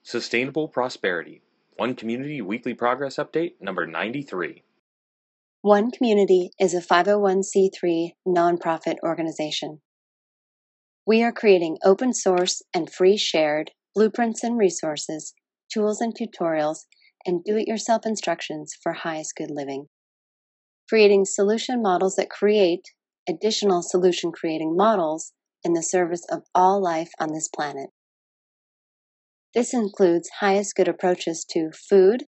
Sustainable Prosperity, One Community Weekly Progress Update, number 93. One Community is a 501c3 nonprofit organization. We are creating open source and free shared blueprints and resources, tools and tutorials, and do-it-yourself instructions for highest good living. Creating solution models that create additional solution creating models in the service of all life on this planet. This includes highest good approaches to food,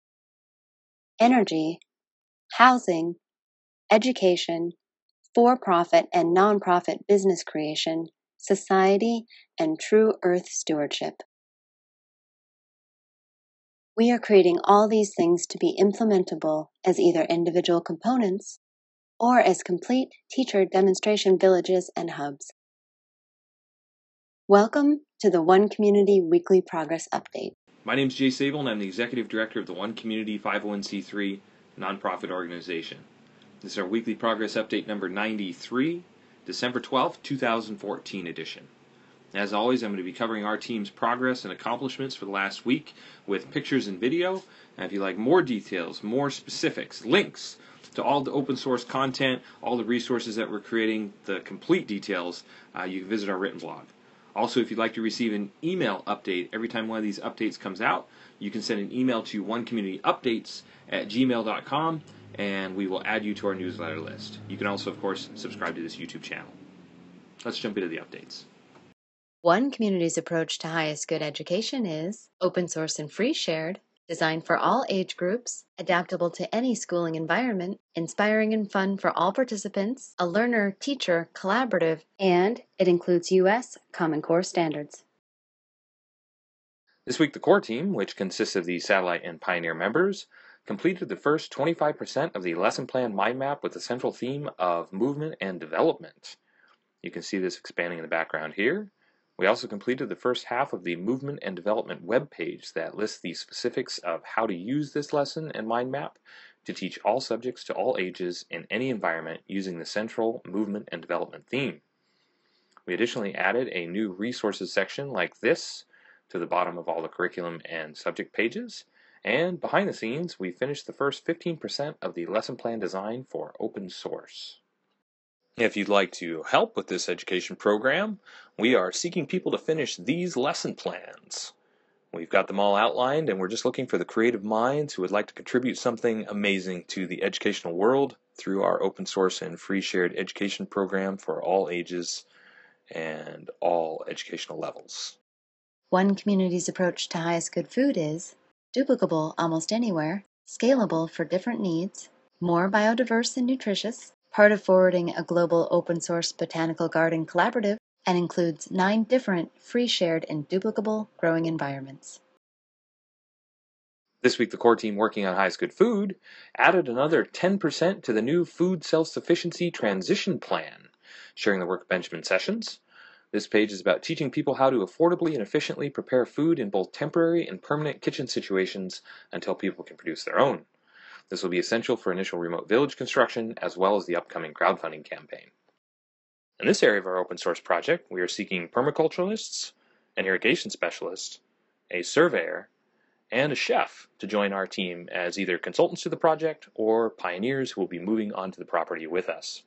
energy, housing, education, for-profit and non-profit business creation, society, and true earth stewardship. We are creating all these things to be implementable as either individual components or as complete teacher demonstration villages and hubs. Welcome to the One Community Weekly Progress Update. My name is Jay Sable, and I'm the Executive Director of the One Community 501c3 nonprofit organization. This is our Weekly Progress Update number 93, December 12th, 2014 edition. As always, I'm going to be covering our team's progress and accomplishments for the last week with pictures and video. And if you like more details, more specifics, links to all the open source content, all the resources that we're creating, the complete details, you can visit our written blog. Also, if you'd like to receive an email update every time one of these updates comes out, you can send an email to onecommunityupdates@gmail.com, and we will add you to our newsletter list. You can also, of course, subscribe to this YouTube channel. Let's jump into the updates. One Community's approach to highest good education is open source and free shared, designed for all age groups, adaptable to any schooling environment, inspiring and fun for all participants, a learner-teacher collaborative, and it includes U.S. Common Core standards. This week, the core team, which consists of the Satellite and Pioneer members, completed the first 25% of the lesson plan mind map with the central theme of movement and development. You can see this expanding in the background here. We also completed the first half of the Movement and Development webpage that lists the specifics of how to use this lesson and mind map to teach all subjects to all ages in any environment using the central Movement and Development theme. We additionally added a new resources section like this to the bottom of all the curriculum and subject pages, and behind the scenes we finished the first 15% of the lesson plan design for open source. If you'd like to help with this education program, we are seeking people to finish these lesson plans. We've got them all outlined, and we're just looking for the creative minds who would like to contribute something amazing to the educational world through our open source and free shared education program for all ages and all educational levels. One Community's approach to highest good food is duplicable almost anywhere, scalable for different needs, more biodiverse and nutritious, part of forwarding a global open source botanical garden collaborative, and includes 9 different free shared and duplicable growing environments. This week, the core team working on highest good food added another 10% to the new food self-sufficiency transition plan, sharing the work of Benjamin Sessions. This page is about teaching people how to affordably and efficiently prepare food in both temporary and permanent kitchen situations until people can produce their own. This will be essential for initial remote village construction as well as the upcoming crowdfunding campaign. In this area of our open source project, we are seeking permaculturalists, an irrigation specialist, a surveyor, and a chef to join our team as either consultants to the project or pioneers who will be moving onto the property with us.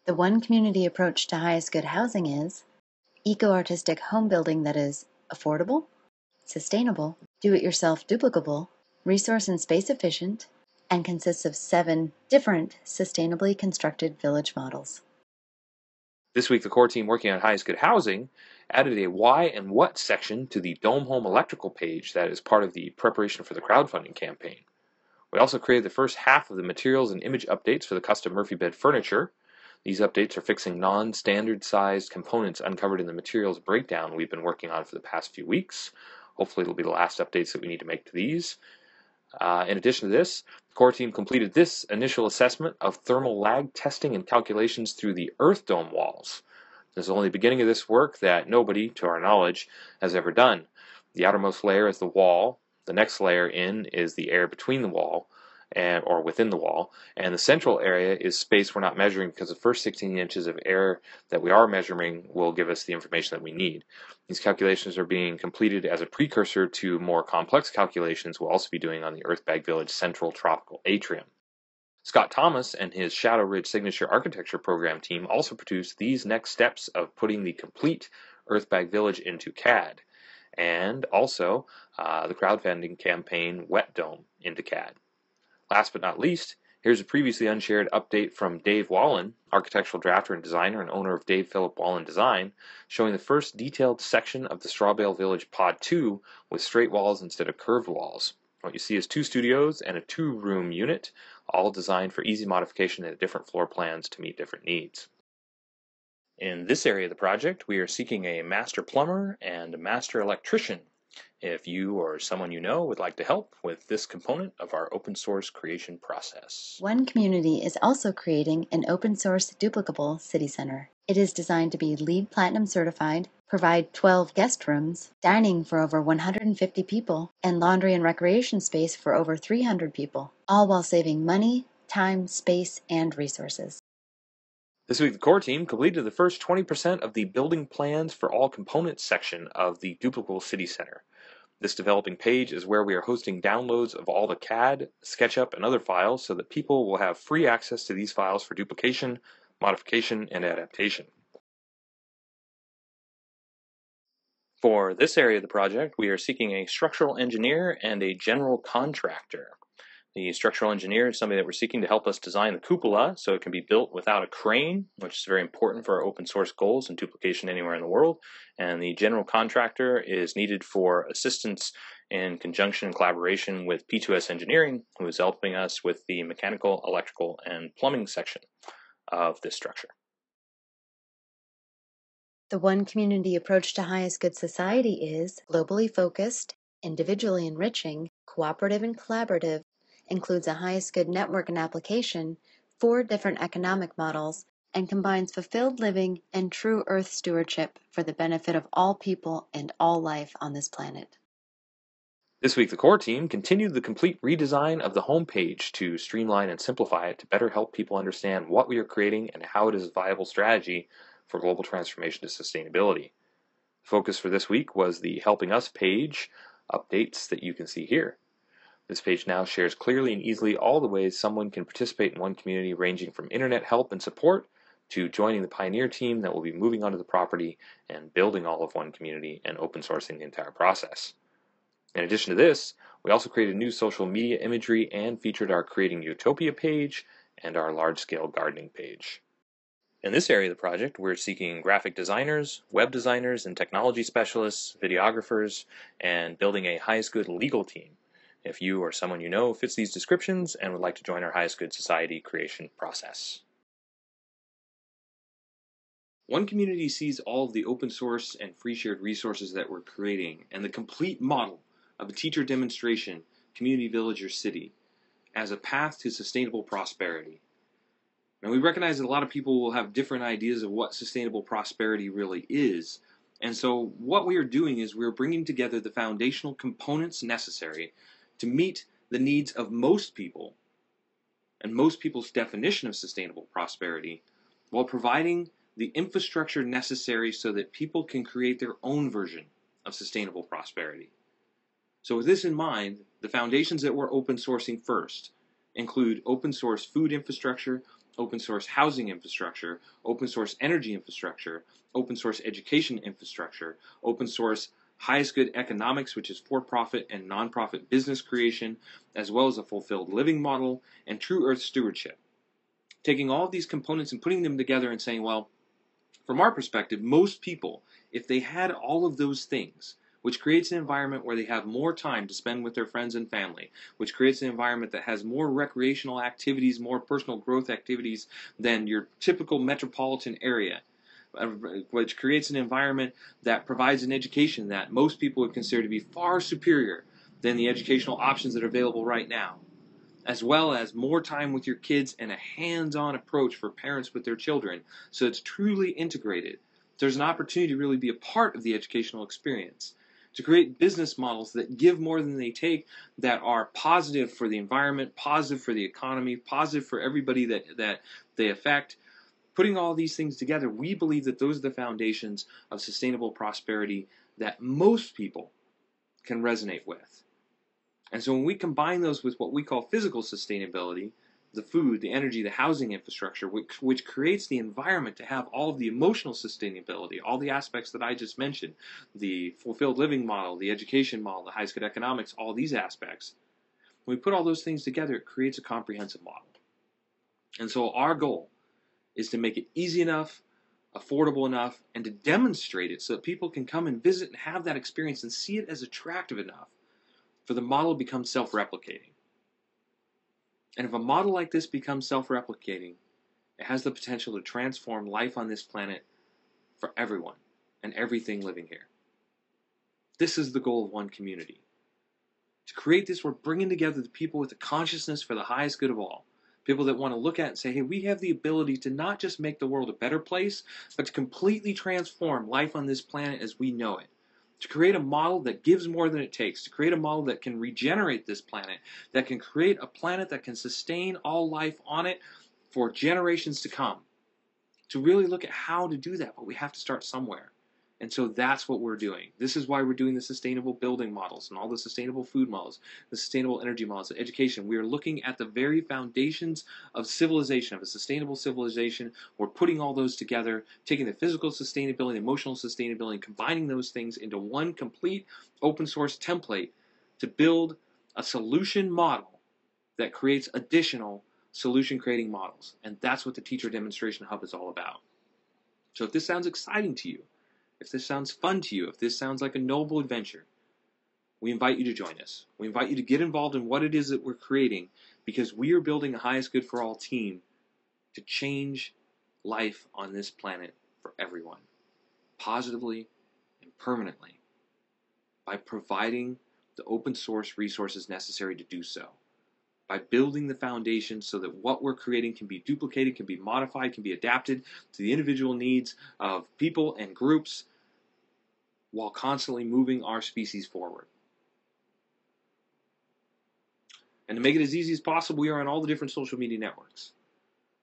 The One Community approach to highest good housing is eco-artistic home building that is affordable, sustainable, do-it-yourself duplicable, resource and space efficient, and consists of 7 different sustainably constructed village models. This week, the core team working on highest good housing added a why and what section to the Dome Home Electrical page that is part of the preparation for the crowdfunding campaign. We also created the first half of the materials and image updates for the custom Murphy bed furniture. These updates are fixing non-standard sized components uncovered in the materials breakdown we've been working on for the past few weeks. Hopefully it'll be the last updates that we need to make to these. In addition to this, the core team completed this initial assessment of thermal lag testing and calculations through the earth dome walls. This is only the beginning of this work that nobody, to our knowledge, has ever done. The outermost layer is the wall, the next layer in is the air between the wall, or within the wall, and the central area is space we're not measuring because the first 16 inches of air that we are measuring will give us the information that we need. These calculations are being completed as a precursor to more complex calculations we'll also be doing on the Earthbag Village Central Tropical Atrium. Scott Thomas and his Shadow Ridge Signature Architecture Program team also produced these next steps of putting the complete Earthbag Village into CAD, and also the crowdfunding campaign Wet Dome into CAD. Last but not least, here's a previously unshared update from Dave Wallen, architectural drafter and designer and owner of Dave Philip Wallen Design, showing the first detailed section of the Strawbale Village Pod 2 with straight walls instead of curved walls. What you see is 2 studios and a 2-room unit, all designed for easy modification at different floor plans to meet different needs. In this area of the project, we are seeking a master plumber and a master electrician. If you or someone you know would like to help with this component of our open source creation process. One Community is also creating an open source duplicable city center. It is designed to be LEED Platinum certified, provide 12 guest rooms, dining for over 150 people, and laundry and recreation space for over 300 people, all while saving money, time, space, and resources. This week, the core team completed the first 20% of the building plans for all components section of the duplicable city center. This developing page is where we are hosting downloads of all the CAD, SketchUp, and other files so that people will have free access to these files for duplication, modification, and adaptation. For this area of the project, we are seeking a structural engineer and a general contractor. The structural engineer is somebody that we're seeking to help us design the cupola so it can be built without a crane, which is very important for our open source goals and duplication anywhere in the world. And the general contractor is needed for assistance in conjunction and collaboration with P2S Engineering, who is helping us with the mechanical, electrical, and plumbing section of this structure. The One Community approach to highest good society is globally focused, individually enriching, cooperative and collaborative, includes a highest good network and application, 4 different economic models, and combines fulfilled living and true earth stewardship for the benefit of all people and all life on this planet. This week, the core team continued the complete redesign of the homepage to streamline and simplify it to better help people understand what we are creating and how it is a viable strategy for global transformation to sustainability. The focus for this week was the Helping Us page updates that you can see here. This page now shares clearly and easily all the ways someone can participate in One Community, ranging from internet help and support to joining the pioneer team that will be moving onto the property and building all of One Community and open sourcing the entire process. In addition to this, we also created new social media imagery and featured our Creating Utopia page and our large-scale gardening page. In this area of the project, we're seeking graphic designers, web designers, and technology specialists, videographers, and building a highest good legal team. If you or someone you know fits these descriptions and would like to join our highest good society creation process. One Community sees all of the open source and free shared resources that we're creating and the complete model of a teacher demonstration, community, village, or city as a path to sustainable prosperity. Now, we recognize that a lot of people will have different ideas of what sustainable prosperity really is. And so what we are doing is we're bringing together the foundational components necessary to meet the needs of most people and most people's definition of sustainable prosperity, while providing the infrastructure necessary so that people can create their own version of sustainable prosperity. So with this in mind, the foundations that we're open sourcing first include open source food infrastructure, open source housing infrastructure, open source energy infrastructure, open source education infrastructure, open source highest good economics, which is for-profit and non-profit business creation, as well as a fulfilled living model, and true earth stewardship. Taking all of these components and putting them together and saying, well, from our perspective, most people, if they had all of those things, which creates an environment where they have more time to spend with their friends and family, which creates an environment that has more recreational activities, more personal growth activities than your typical metropolitan area, which creates an environment that provides an education that most people would consider to be far superior than the educational options that are available right now, as well as more time with your kids and a hands-on approach for parents with their children, so it's truly integrated. There's an opportunity to really be a part of the educational experience. to create business models that give more than they take, that are positive for the environment, positive for the economy, positive for everybody that they affect. Putting all these things together, we believe that those are the foundations of sustainable prosperity that most people can resonate with. And so when we combine those with what we call physical sustainability, the food, the energy, the housing infrastructure, which creates the environment to have all of the emotional sustainability, all the aspects that I just mentioned, the fulfilled living model, the education model, the high-skilled economics, all these aspects. When we put all those things together, it creates a comprehensive model. And so our goal is to make it easy enough, affordable enough, and to demonstrate it so that people can come and visit and have that experience and see it as attractive enough for the model to become self-replicating. And if a model like this becomes self-replicating, it has the potential to transform life on this planet for everyone and everything living here. This is the goal of One Community. To create this, we're bringing together the people with the consciousness for the highest good of all. People that want to look at it and say, hey, we have the ability to not just make the world a better place, but to completely transform life on this planet as we know it. To create a model that gives more than it takes, to create a model that can regenerate this planet, that can create a planet that can sustain all life on it for generations to come. To really look at how to do that, but we have to start somewhere. And so that's what we're doing. This is why we're doing the sustainable building models and all the sustainable food models, the sustainable energy models, the education. We are looking at the very foundations of civilization, of a sustainable civilization. We're putting all those together, taking the physical sustainability, the emotional sustainability, and combining those things into one complete open source template to build a solution model that creates additional solution creating models. And that's what the Teacher Demonstration Hub is all about. So if this sounds exciting to you, if this sounds fun to you, if this sounds like a noble adventure, we invite you to join us. We invite you to get involved in what it is that we're creating, because we are building a highest good for all team to change life on this planet for everyone, positively and permanently, by providing the open source resources necessary to do so, by building the foundation so that what we're creating can be duplicated, can be modified, can be adapted to the individual needs of people and groups, while constantly moving our species forward. And to make it as easy as possible, we are on all the different social media networks.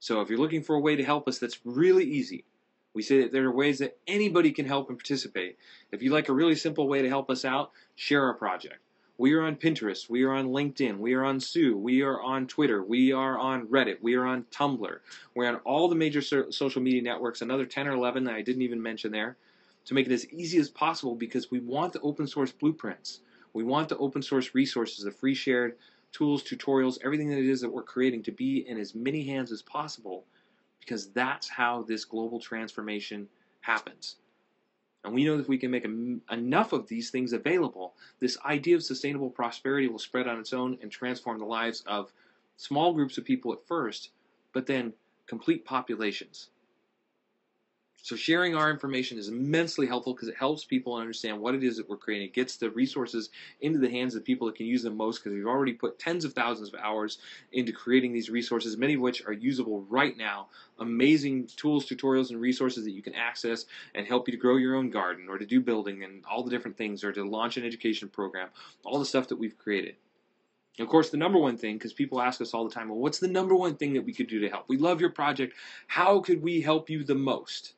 So if you're looking for a way to help us, that's really easy. We say that there are ways that anybody can help and participate. If you'd like a really simple way to help us out, share our project. We are on Pinterest, we are on LinkedIn, we are on Sue, we are on Twitter, we are on Reddit, we are on Tumblr. We're on all the major social media networks, another 10 or 11 that I didn't even mention there, to make it as easy as possible, because we want the open source blueprints. We want the open source resources, the free shared tools, tutorials, everything that it is that we're creating to be in as many hands as possible, because that's how this global transformation happens. And we know that if we can make enough of these things available, this idea of sustainable prosperity will spread on its own and transform the lives of small groups of people at first, but then complete populations. So sharing our information is immensely helpful, because it helps people understand what it is that we're creating. It gets the resources into the hands of people that can use them most, because we've already put tens of thousands of hours into creating these resources, many of which are usable right now. Amazing tools, tutorials, and resources that you can access and help you to grow your own garden, or to do building and all the different things, or to launch an education program, all the stuff that we've created. Of course, the number one thing, because people ask us all the time, well, what's the number one thing that we could do to help? We love your project. How could we help you the most?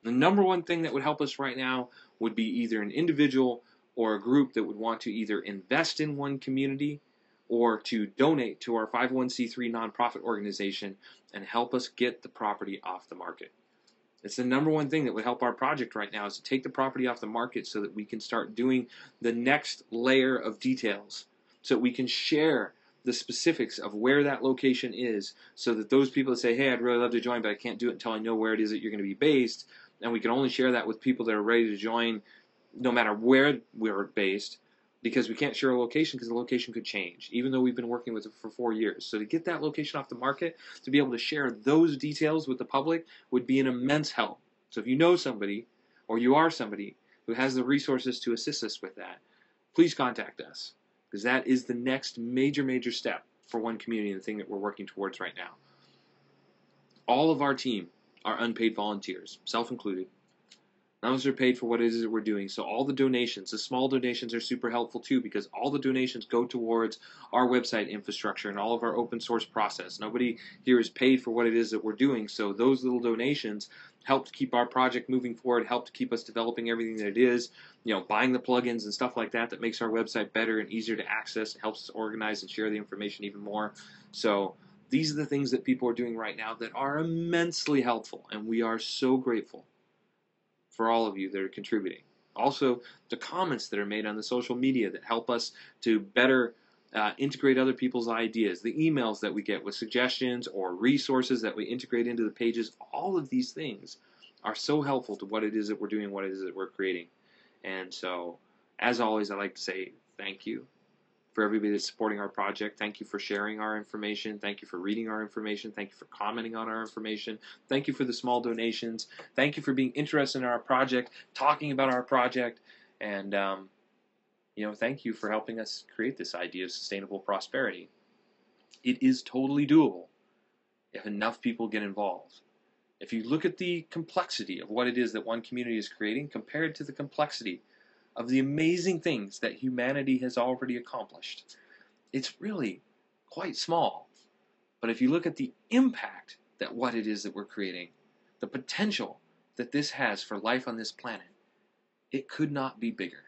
The number one thing that would help us right now would be either an individual or a group that would want to either invest in One Community or to donate to our 501c3 nonprofit organization and help us get the property off the market. It's the number one thing that would help our project right now, is to take the property off the market so that we can start doing the next layer of details, so that we can share the specifics of where that location is, so that those people that say, hey, I'd really love to join, but I can't do it until I know where it is that you're going to be based, and we can only share that with people that are ready to join no matter where we're based, because we can't share a location because the location could change, even though we've been working with it for 4 years. So to get that location off the market, to be able to share those details with the public would be an immense help. So if you know somebody, or you are somebody who has the resources to assist us with that, please contact us, because that is the next major step for One Community, and the thing that we're working towards right now. All of our team are unpaid volunteers, self-included. None of us are paid for what it is that we're doing. So all the donations, the small donations, are super helpful too, because all the donations go towards our website infrastructure and all of our open source process. Nobody here is paid for what it is that we're doing. So those little donations help to keep our project moving forward, help to keep us developing everything that it is, buying the plugins and stuff like that makes our website better and easier to access, and helps us organize and share the information even more. So these are the things that people are doing right now that are immensely helpful, and we are so grateful for all of you that are contributing. Also, the comments that are made on the social media that help us to better integrate other people's ideas, the emails that we get with suggestions or resources that we integrate into the pages, all of these things are so helpful to what it is that we're doing, what it is that we're creating. And so, as always, I'd like to say thank you for everybody that's supporting our project. Thank you for sharing our information. Thank you for reading our information. Thank you for commenting on our information. Thank you for the small donations. Thank you for being interested in our project, talking about our project, and thank you for helping us create this idea of sustainable prosperity. It is totally doable if enough people get involved. If you look at the complexity of what it is that one community is creating compared to the complexity of the amazing things that humanity has already accomplished, it's really quite small. But if you look at the impact that what it is that we're creating, the potential that this has for life on this planet, it could not be bigger.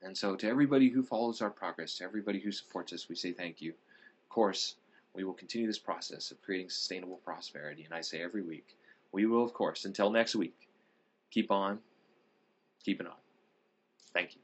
And so to everybody who follows our progress, to everybody who supports us, we say thank you. Of course, we will continue this process of creating sustainable prosperity. And I say every week, we will, of course, until next week, keep on keeping on. Thank you.